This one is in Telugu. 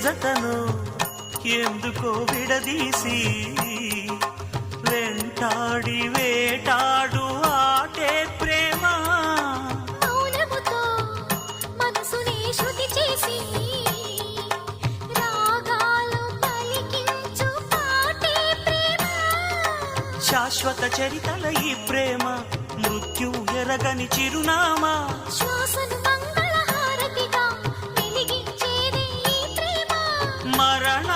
జతను ఎందుకో విడదీసి వెంటాడి వేటాడు ఆటే ప్రేమ మౌనముతో మనసుని శృతి చేసి రాగాలు పలికించు పాటే ప్రేమ శాశ్వత చరితల ఈ ప్రేమ మృత్యు ఎరగని చిరునామా శ్వాసను మంగళహారతిగా వెలిగించేది ఈ ప్రేమ మరణ